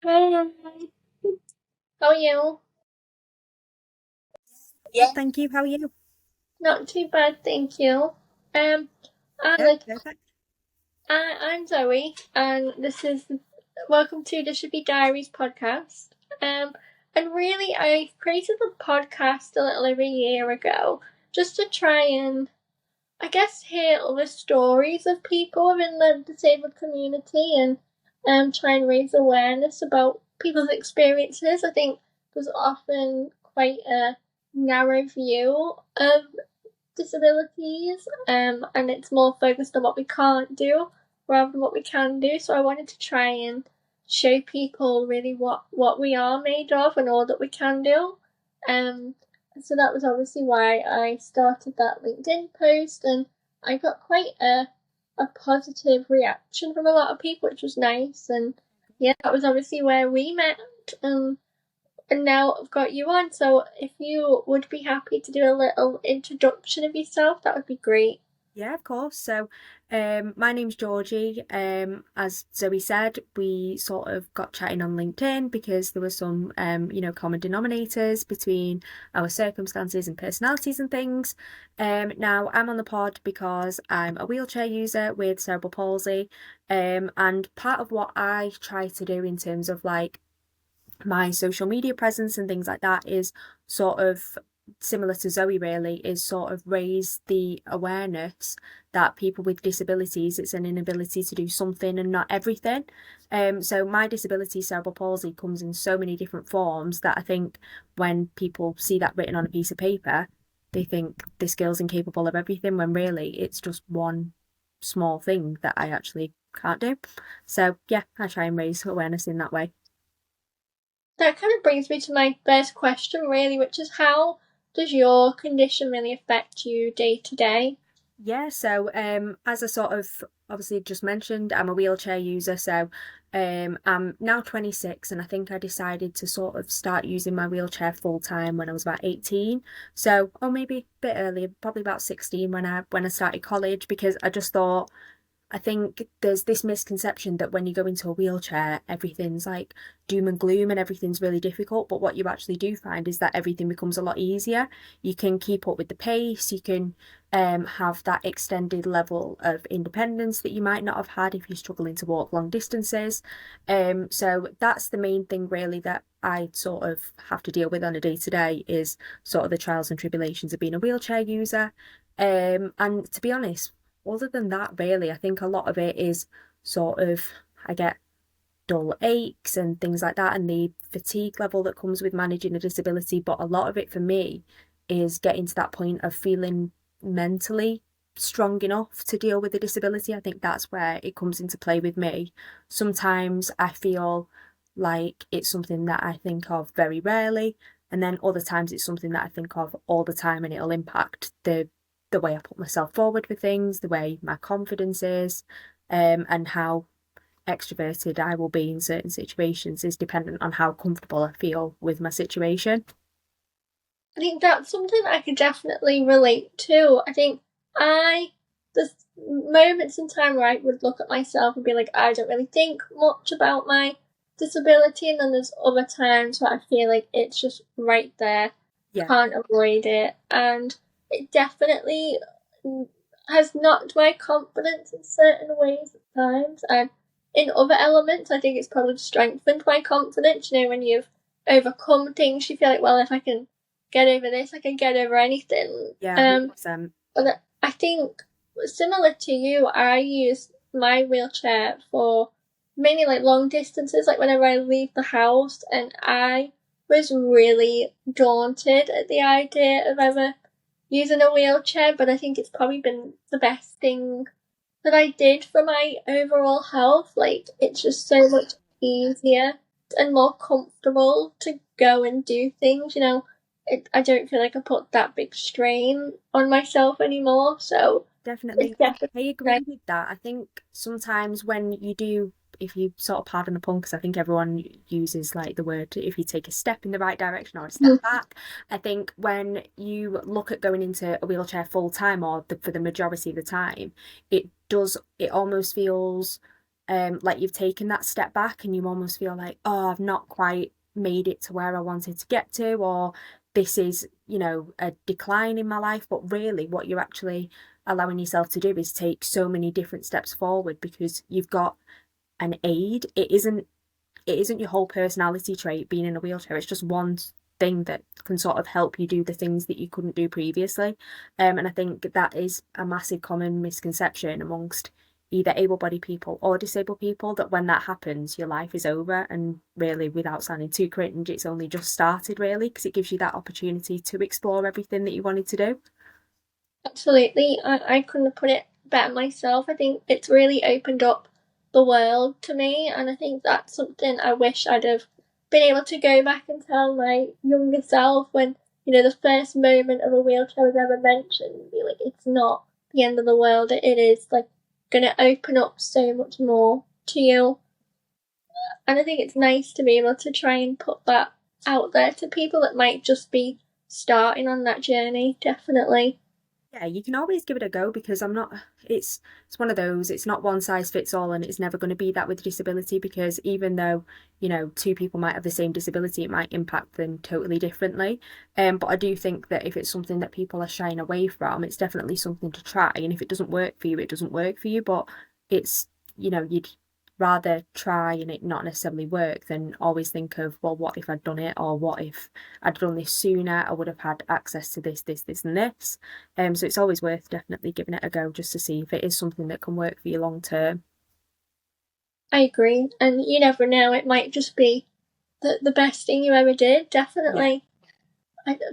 Hi, how are you? Good, thank you. How are you? Not too bad, thank you. Um, I Yeah, like perfect. I'm Zoe, and this is welcome to Dystrophy Diaries podcast. Um, and really, I created the podcast a little over a year ago just to try and, I guess, hear other stories of people within the disabled community and try and raise awareness about people's experiences. I think there's often quite a narrow view of disabilities, and it's more focused on what we can't do rather than what we can do. So I wanted to try and show people really what we are made of and all that we can do. Um, so that was obviously why I started that LinkedIn post, and I got quite a positive reaction from a lot of people, which was nice. And yeah, that was obviously where we met. Um, and now I've got you on, so if you would be happy to do a little introduction of yourself, that would be great. Yeah, of course. My name's Georgie. As Zoe said, we sort of got chatting on LinkedIn because there were some, common denominators between our circumstances and personalities and things. Now I'm on the pod because I'm a wheelchair user with cerebral palsy. And part of what I try to do in terms of like my social media presence and things like that is sort of similar to Zoe really is sort of raise the awareness that people with disabilities it's an inability to do something and not everything. So my disability cerebral palsy comes in so many different forms that I think when people see that written on a piece of paper they think this girl's incapable of everything when really it's just one small thing that I actually can't do. So yeah, I try and raise awareness in that way. That kind of brings me to my first question, really, which is how does your condition really affect you day to day? As I sort of obviously just mentioned, I'm a wheelchair user, so I'm now 26 and I think I decided to sort of start using my wheelchair full time when I was about 18. So, or maybe a bit earlier, probably about 16 when I started college because I just thought I think there's this misconception that when you go into a wheelchair, everything's like doom and gloom and everything's really difficult. But what you actually do find is that everything becomes a lot easier. You can keep up with the pace, you can have that extended level of independence that you might not have had if you're struggling to walk long distances. So that's the main thing really that I sort of have to deal with on a day to day is sort of the trials and tribulations of being a wheelchair user. And to be honest, other than that, really, I think a lot of it is sort of, I get dull aches and things like that, and the fatigue level that comes with managing a disability. But a lot of it for me is getting to that point of feeling mentally strong enough to deal with a disability. I think that's where it comes into play with me. Sometimes I feel like it's something that I think of very rarely, and then other times it's something that I think of all the time, and it'll impact the way I put myself forward for things, the way my confidence is, and how extroverted I will be in certain situations is dependent on how comfortable I feel with my situation. I think that's something I could definitely relate to. I think I there's moments in time where I would look at myself and be like, I don't really think much about my disability, and then there's other times where I feel like it's just right there, Yeah, can't avoid it, and it definitely has knocked my confidence in certain ways at times, and in other elements, I think it's probably strengthened my confidence. You know, when you've overcome things, you feel like, well, if I can get over this, I can get over anything. yeah, 100%. But I think similar to you, I use my wheelchair for mainly like long distances, like whenever I leave the house, and I was really daunted at the idea of ever using a wheelchair, but I think it's probably been the best thing that I did for my overall health. Like, it's just so much easier and more comfortable to go and do things, you know. I don't feel like I put that big strain on myself anymore, so it's Definitely. definitely I nice. agree with that. I think sometimes when you do, if you sort of pardon the pun, because I think everyone uses like the word if you take a step in the right direction or a step back. I think when you look at going into a wheelchair full time or for the majority of the time, it almost feels like you've taken that step back and you almost feel like, oh, I've not quite made it to where I wanted to get to, or this is, a decline in my life. But really what you're actually allowing yourself to do is take so many different steps forward because you've got an aid. It isn't your whole personality trait being in a wheelchair. It's just one thing that can sort of help you do the things that you couldn't do previously. And I think that is a massive common misconception amongst either able-bodied people or disabled people, that when that happens, your life is over. And really, without sounding too cringe, it's only just started, really, because it gives you that opportunity to explore everything that you wanted to do. Absolutely. I couldn't have put it better myself. I think it's really opened up the world to me, and I think that's something I wish I'd have been able to go back and tell my younger self when, the first moment of a wheelchair was ever mentioned, and be like, it's not the end of the world. It is like going to open up so much more to you. And I think it's nice to be able to try and put that out there to people that might just be starting on that journey, definitely. Yeah, you can always give it a go, because it's one of those, it's not one size fits all, and it's never going to be that with disability, because even though, two people might have the same disability, it might impact them totally differently. But I do think that if it's something that people are shying away from, it's definitely something to try. And if it doesn't work for you, it doesn't work for you. But it's, you'd rather try and it not necessarily work than always think of, well, what if I'd done it, or what if I'd done this sooner, I would have had access to this, this, and this. So it's always worth definitely giving it a go, just to see if it is something that can work for you long term. I agree. And you never know, it might just be the best thing you ever did, Yeah. definitely.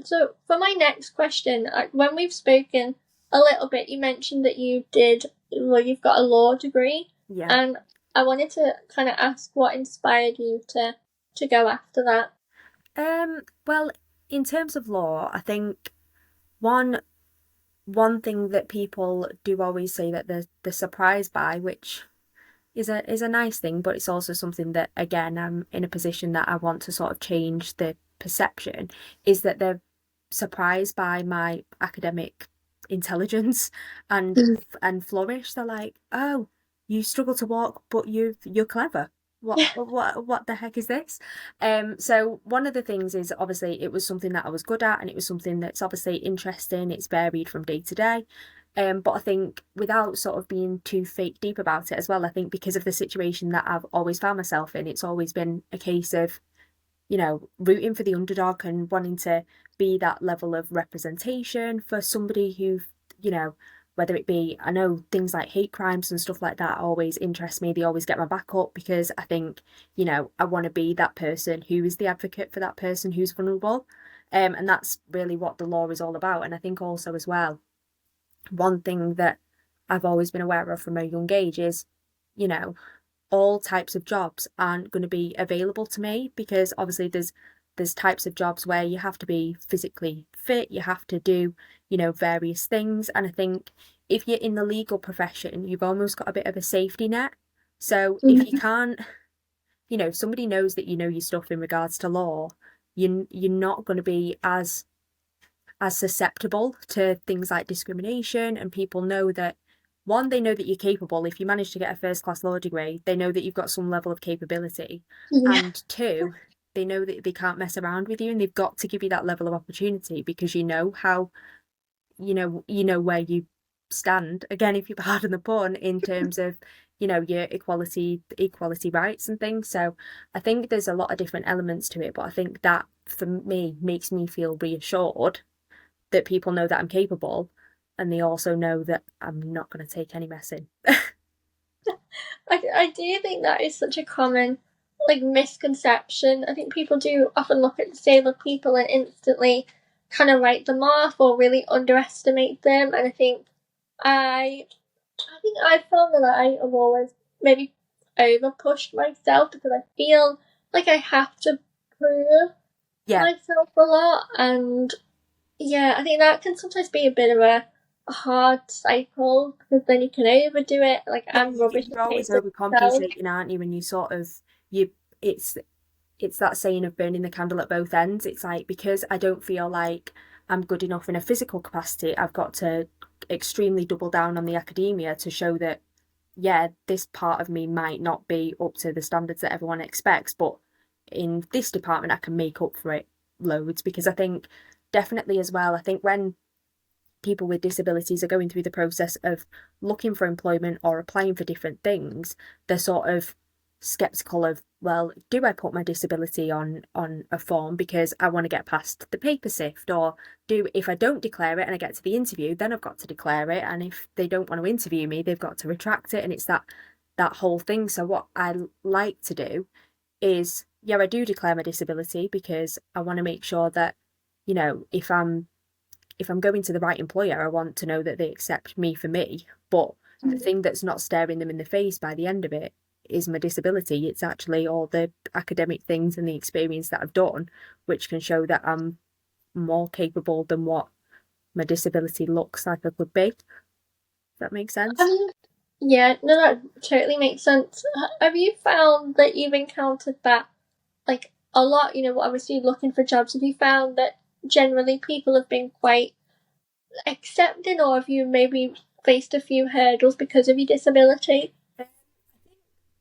So, for my next question, when we've spoken a little bit, you mentioned that you've got a law degree. Yeah. And I wanted to kind of ask what inspired you to go after that. Well, in terms of law, I think one thing that people do always say that they're surprised by, which is a nice thing, but it's also something that, again, I'm in a position that I want to sort of change the perception, is that they're surprised by my academic intelligence and Mm. and flourish. They're like, oh, you struggle to walk, but you're clever. What the heck is this? So one of the things is, obviously, it was something that I was good at, and it was something that's obviously interesting. It's varied from day to day. But I think, without sort of being too fake deep about it as well, I think because of the situation that I've always found myself in, it's always been a case of, rooting for the underdog and wanting to be that level of representation for somebody who, you know, whether it be, I know things like hate crimes and stuff like that always interest me. They always get my back up, because I think, I want to be that person who is the advocate for that person who's vulnerable. And that's really what the law is all about. And I think also, as well, one thing that I've always been aware of from a young age is, you know, all types of jobs aren't going to be available to me, because obviously there's types of jobs where you have to be physically fit, you have to do, various things. And I think if you're in the legal profession, you've almost got a bit of a safety net. So if you can't, somebody knows that you know your stuff in regards to law, you're not going to be as susceptible to things like discrimination. And people know that, one, they know that you're capable. If you manage to get a first class law degree, they know that you've got some level of capability. Yeah. And two, they know that they can't mess around with you, and they've got to give you that level of opportunity, because you know how, where you stand, again, if you pardon the pun, in terms of, your equality rights and things. So I think there's a lot of different elements to it, but I think that, for me, makes me feel reassured that people know that I'm capable, and they also know that I'm not going to take any messing. I do think that is such a common misconception. I think people do often look at disabled people and instantly kind of write them off or really underestimate them. And I found that I have always maybe over pushed myself, because I feel like I have to prove Yeah, myself a lot. And yeah, I think that can sometimes be a bit of a hard cycle, because then you can overdo it. Like, yeah, I'm rubbish you're at always paper myself. overcompensating, aren't you? When you sort of you, it's that saying of burning the candle at both ends. It's like, because I don't feel like I'm good enough in a physical capacity, I've got to extremely double down on the academia to show that, yeah, this part of me might not be up to the standards that everyone expects, but in this department, I can make up for it loads. Because I think definitely as well, I think when people with disabilities are going through the process of looking for employment or applying for different things, they're sort of skeptical of, well, do I put my disability on a form because I want to get past the paper sift, or do, if I don't declare it and I get to the interview, then I've got to declare it, and if they don't want to interview me, they've got to retract it, and it's that whole thing. So what I like to do is, yeah, I do declare my disability because I want to make sure that, you know, if I'm going to the right employer, I want to know that they accept me for me. But the thing that's not staring them in the face by the end of it is my disability. It's actually all the academic things and the experience that I've done, which can show that I'm more capable than what my disability looks like I could be. Does that make sense? Yeah, no, that totally makes sense. Have you found that you've encountered that, like, a lot? You know, obviously looking for jobs. Have you found that generally people have been quite accepting, or have you maybe faced a few hurdles because of your disability?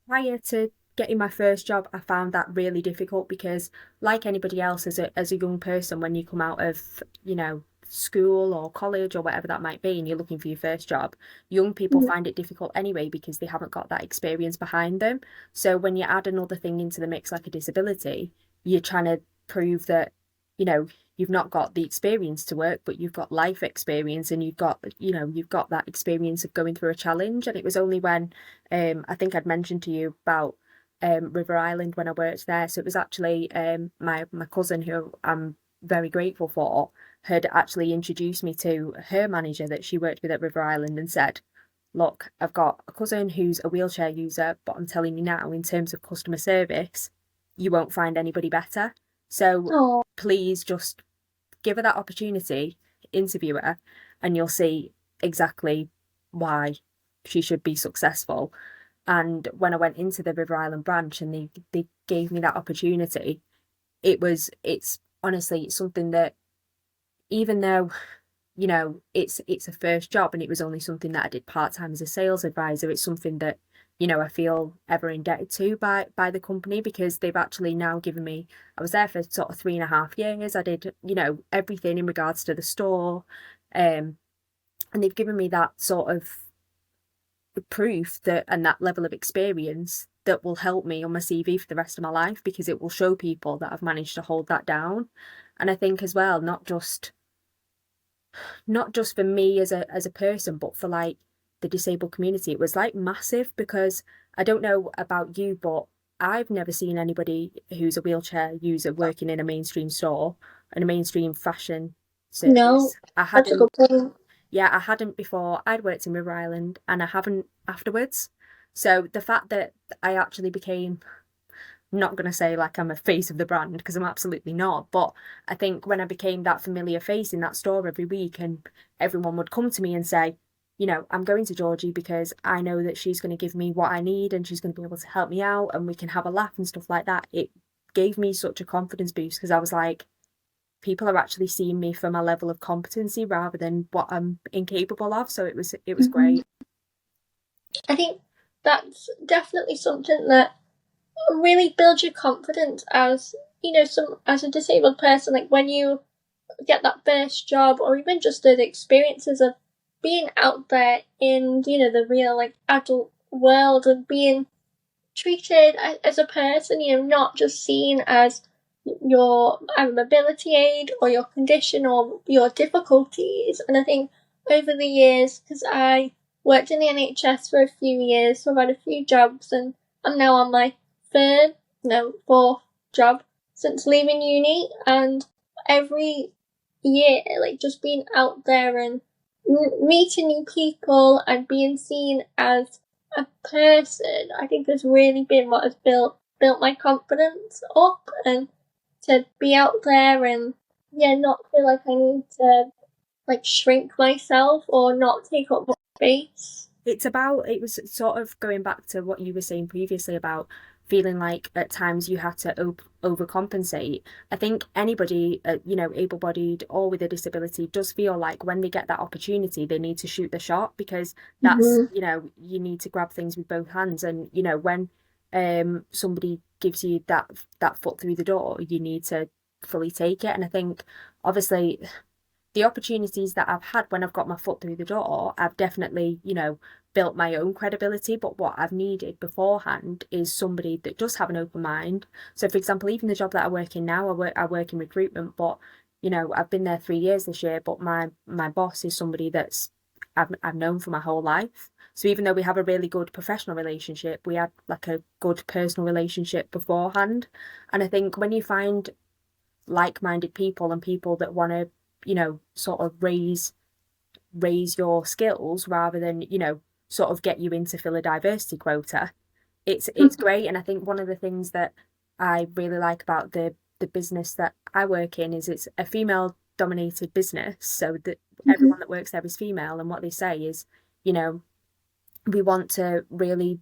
Prior to getting my first job, I found that really difficult because, like anybody else, as a young person, when you come out of, school or college or whatever that might be, and you're looking for your first job, young people find it difficult anyway because they haven't got that experience behind them. So when you add another thing into the mix, like a disability, you're trying to prove that, you know, you've not got the experience to work, but you've got life experience, and you've got that experience of going through a challenge. And it was only when I think I'd mentioned to you about River Island when I worked there. So it was actually my cousin, who I'm very grateful for, had actually introduced me to her manager that she worked with at River Island, and said, look, I've got a cousin who's a wheelchair user, but I'm telling you now, in terms of customer service, you won't find anybody better. So Oh, please just give her that opportunity, interview her, and you'll see exactly why she should be successful. And when I went into the River Island branch and they gave me that opportunity, it's honestly, it's something that, even though, it's a first job and it was only something that I did part-time as a sales advisor, it's something that, I feel ever indebted to by the company, because they've actually now given me, I was there for sort of 3.5 years. I did, everything in regards to the store. And they've given me that sort of proof that, and that level of experience that will help me on my CV for the rest of my life, because it will show people that I've managed to hold that down. And I think as well, not just for me as a person, but for like the disabled community, it was like massive, because I don't know about you, but I've never seen anybody who's a wheelchair user working in a mainstream store and a mainstream fashion no, service. I that's a good hadn't, point. yeah, I hadn't before. I'd worked in River Island and I haven't afterwards. So the fact that I actually became, not going to say like I'm a face of the brand, because I'm absolutely not, but I think when I became that familiar face in that store every week, and everyone would come to me and say, I'm going to Georgie because I know that she's going to give me what I need and she's going to be able to help me out and we can have a laugh and stuff like that. It gave me such a confidence boost, because I was like, people are actually seeing me for my level of competency rather than what I'm incapable of. So it was great. I think that's definitely something that really builds your confidence as, some as a disabled person. Like when you get that first job, or even just those experiences of being out there in, the real like adult world, and being treated as a person, not just seen as your mobility aid or your condition or your difficulties. And I think over the years, because I worked in the NHS for a few years, so I've had a few jobs, and I'm now on my fourth job since leaving uni. And every year, like, just being out there and meeting new people and being seen as a person, I think has really been what has built my confidence up, and to be out there and not feel like I need to like shrink myself or not take up much space. It was sort of going back to what you were saying previously about feeling like at times you had to overcompensate. I think anybody, able-bodied or with a disability, does feel like when they get that opportunity, they need to shoot the shot, because that's, Mhm. you need to grab things with both hands. And, when somebody gives you that foot through the door, you need to fully take it. And I think, obviously, the opportunities that I've had when I've got my foot through the door, I've definitely, built my own credibility. But what I've needed beforehand is somebody that does have an open mind. So, for example, even the job that I work in now, I work in recruitment, but I've been there 3 years this year. But my boss is somebody that's I've known for my whole life. So even though we have a really good professional relationship, we had like a good personal relationship beforehand. And I think when you find like-minded people and people that want to, sort of raise your skills rather than, sort of get you in to fill a diversity quota, it's great. And I think one of the things that I really like about the business that I work in is it's a female dominated business, so that everyone Mhm. that works there is female. And what they say is, you know, we want to really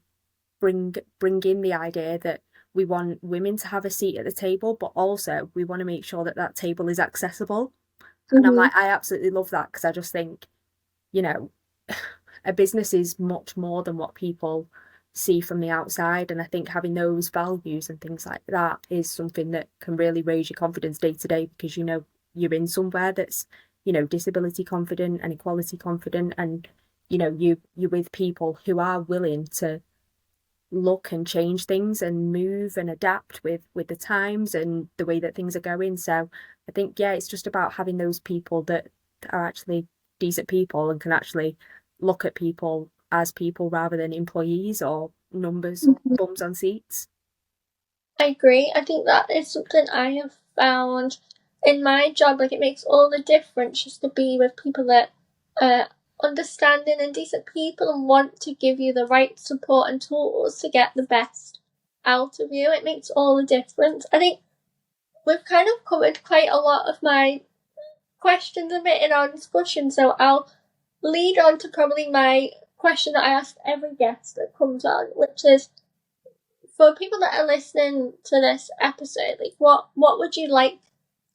bring in the idea that we want women to have a seat at the table, but also we want to make sure that that table is accessible. And I'm Mhm. like, I absolutely love that, because I just think, you know, a business is much more than what people see from the outside. And I think having those values and things like that is something that can really raise your confidence day to day, because you're in somewhere that's, disability confident and equality confident, and you're with people who are willing to look and change things and move and adapt with the times and the way that things are going. So I think, yeah, it's just about having those people that are actually decent people and can actually look at people as people rather than employees or numbers or Mhm. bums on seats. I agree. I think that is something I have found in my job. Like, it makes all the difference just to be with people that are understanding and decent people and want to give you the right support and tools to get the best out of you. It makes all the difference. I think we've kind of covered quite a lot of my questions a bit in our discussion, so I'll lead on to probably my question that I ask every guest that comes on, which is, for people that are listening to this episode, like, what would you like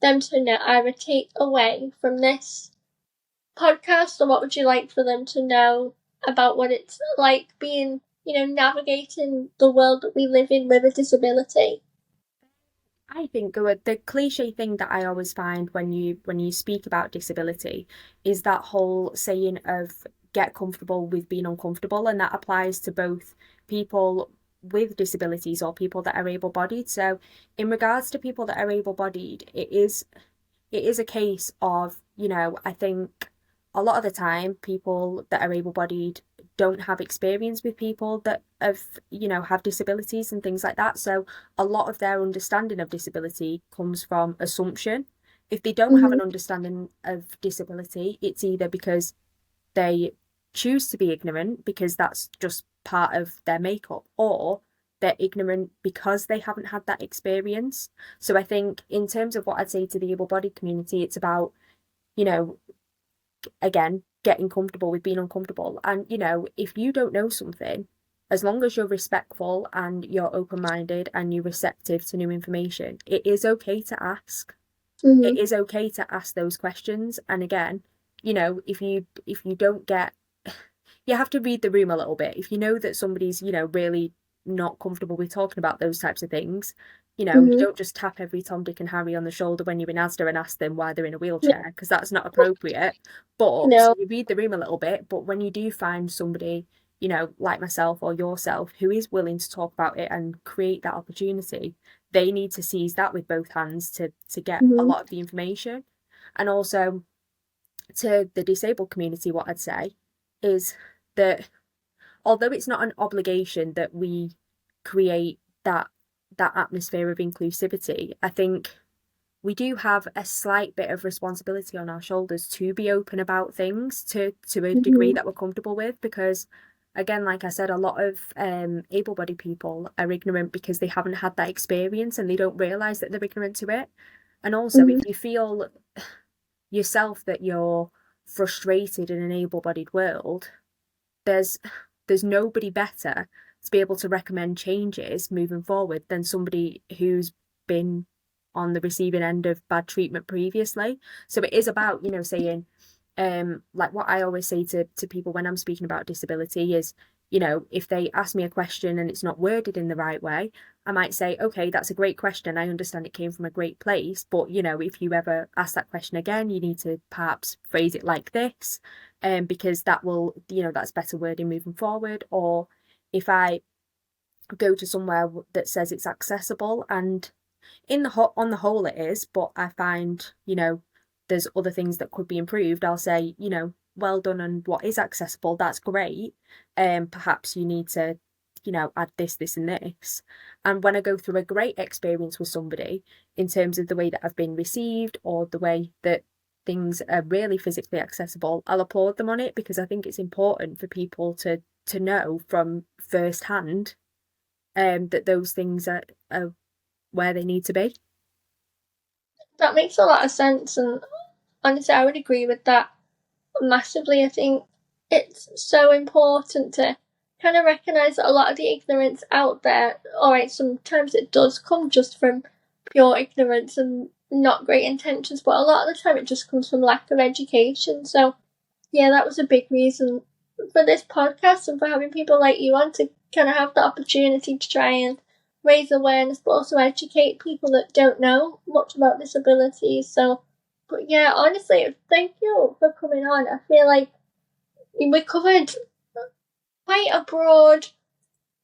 them to know, either take away from this podcast, or what would you like for them to know about what it's like being, navigating the world that we live in with a disability? I think the cliche thing that I always find when you speak about disability is that whole saying of get comfortable with being uncomfortable, and that applies to both people with disabilities or people that are able-bodied. So in regards to people that are able-bodied, it is a case of, I think a lot of the time people that are able-bodied don't have experience with people that have disabilities and things like that. So a lot of their understanding of disability comes from assumption. If they don't have Mm-hmm. an understanding of disability, it's either because they choose to be ignorant because that's just part of their makeup, or they're ignorant because they haven't had that experience. So I think in terms of what I'd say to the able-bodied community, it's about, you know, again, getting comfortable with being uncomfortable. And, if you don't know something, as long as you're respectful and you're open-minded and you're receptive to new information, it is okay to ask. It Mm-hmm. is okay to ask those questions. And again, if you don't get, you have to read the room a little bit. If you know that somebody's, really not comfortable with talking about those types of things, you Mm-hmm. don't just tap every Tom, Dick, and Harry on the shoulder when you're in Asda and ask them why they're in a wheelchair, because that's not appropriate. But No. you read the room a little bit. But when you do find somebody, like myself or yourself, who is willing to talk about it and create that opportunity, they need to seize that with both hands to get a Mm-hmm. lot of the information. And also, to the disabled community, what I'd say is that although it's not an obligation that we create that atmosphere of inclusivity, I think we do have a slight bit of responsibility on our shoulders to be open about things to a degree Mm-hmm. that we're comfortable with, because again, like I said, a lot of able-bodied people are ignorant because they haven't had that experience and they don't realize that they're ignorant to it. And also, Mm-hmm. if you feel yourself that you're frustrated in an able-bodied world, there's there's nobody better to be able to recommend changes moving forward than somebody who's been on the receiving end of bad treatment previously. So it is about, saying, like what I always say to people when I'm speaking about disability is, if they ask me a question and it's not worded in the right way, I might say, okay, that's a great question. I understand it came from a great place, but if you ever ask that question again, you need to perhaps phrase it like this, because that will, that's better wording moving forward. Or if I go to somewhere that says it's accessible, and on the whole it is, but I find, there's other things that could be improved, I'll say, well done on what is accessible, that's great. Perhaps you need to, add this and this. And when I go through a great experience with somebody in terms of the way that I've been received or the way that things are really physically accessible, I'll applaud them on it, because I think it's important for people to know from first hand that those things are where they need to be. That makes a lot of sense, and honestly, I would agree with that massively. I think it's so important to kind of recognise that a lot of the ignorance out there, alright, sometimes it does come just from pure ignorance and not great intentions, but a lot of the time it just comes from lack of education. So, yeah, that was a big reason for this podcast and for having people like you on to kind of have the opportunity to try and raise awareness, but also educate people that don't know much about disabilities. So, but yeah, honestly, thank you for coming on. I feel like we covered quite a broad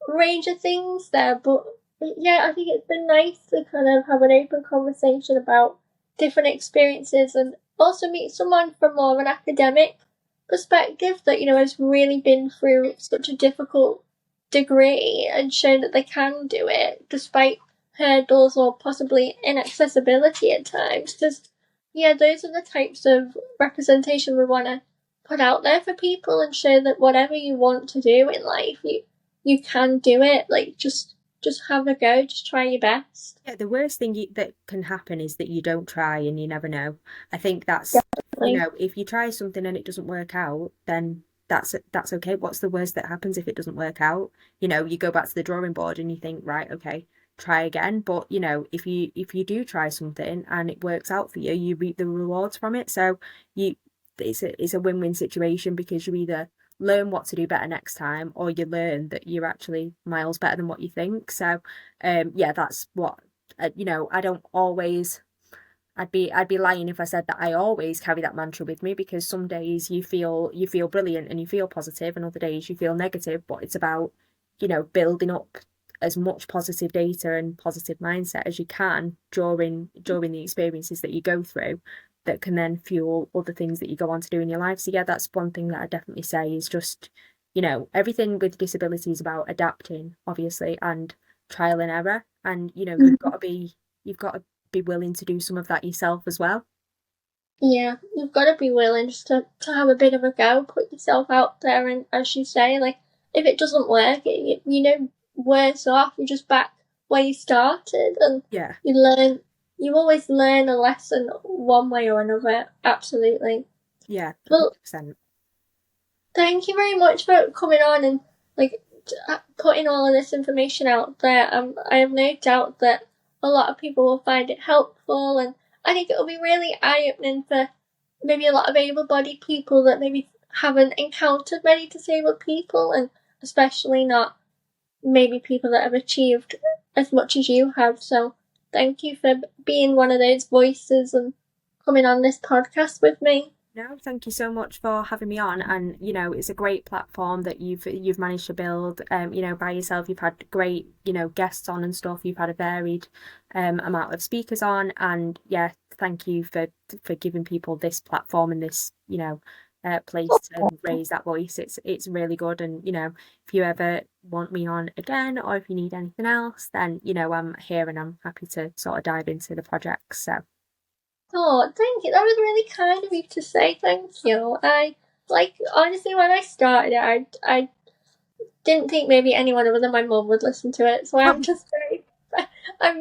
range of things there, but yeah, I think it's been nice to kind of have an open conversation about different experiences and also meet someone from more of an academic perspective that, has really been through such a difficult degree and shown that they can do it despite hurdles or possibly inaccessibility at times. Because, yeah, those are the types of representation we want to put out there for people and show that whatever you want to do in life, you can do it. Like, just have a go, just try your best. Yeah, the worst thing that can happen is that you don't try and you never know. I think that's, Definitely. if you try something and it doesn't work out, then that's okay. What's the worst that happens if it doesn't work out? You go back to the drawing board and you think, right, okay, try again. But if you do try something and it works out for you, you reap the rewards from it. So you it's a win-win situation, because you either learn what to do better next time, or you learn that you're actually miles better than what you think. So yeah, that's what I don't always. I'd be lying if I said that I always carry that mantra with me, because some days you feel brilliant and you feel positive, and other days you feel negative. But it's about, building up as much positive data and positive mindset as you can during the experiences that you go through, that can then fuel other things that you go on to do in your life. So yeah, that's one thing that I definitely say is just, everything with disability is about adapting, obviously, and trial and error. And you've got to be willing to do some of that yourself as well. Yeah, you've got to be willing just to have a bit of a go, put yourself out there, and as you say, like, if it doesn't work, worse off, you're just back where you started, and Yeah, you always learn a lesson one way or another, absolutely. yeah, Well, 100%. thank you very much for coming on and, like, putting all of this information out there. I have no doubt that a lot of people will find it helpful, and I think it will be really eye-opening for maybe a lot of able-bodied people that maybe haven't encountered many disabled people, and especially not maybe people that have achieved as much as you have. So thank you for being one of those voices and coming on this podcast with me. No, thank you so much for having me on. And it's a great platform that you've managed to build. By yourself. You've had great, guests on and stuff. You've had a varied amount of speakers on, and yeah, thank you for giving people this platform and this, place to raise that voice. It's really good. And if you ever want me on again, or if you need anything else, then I'm here and I'm happy to sort of dive into the projects. So. Oh, thank you. That was really kind of you to say. Thank you. Honestly, when I started it, I didn't think maybe anyone other than my mum would listen to it. So I'm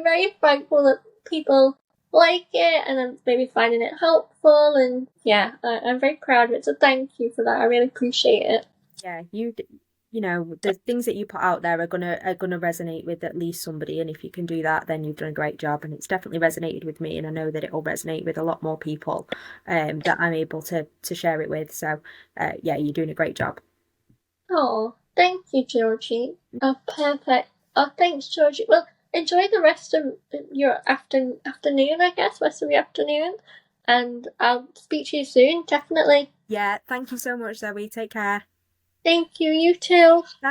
very thankful that people like it and I'm maybe finding it helpful. And yeah, I'm very proud of it. So thank you for that. I really appreciate it. Yeah, the things that you put out there are gonna resonate with at least somebody. And if you can do that, then you've done a great job. And it's definitely resonated with me, and I know that it will resonate with a lot more people that I'm able to share it with. So yeah, you're doing a great job. Oh, thank you, Georgie. Oh, perfect. Oh, thanks, Georgie. Well, enjoy the rest of your afternoon, I guess, rest of your afternoon. And I'll speak to you soon, definitely. Yeah, thank you so much, Zoe. Take care. Thank you, you too. Bye.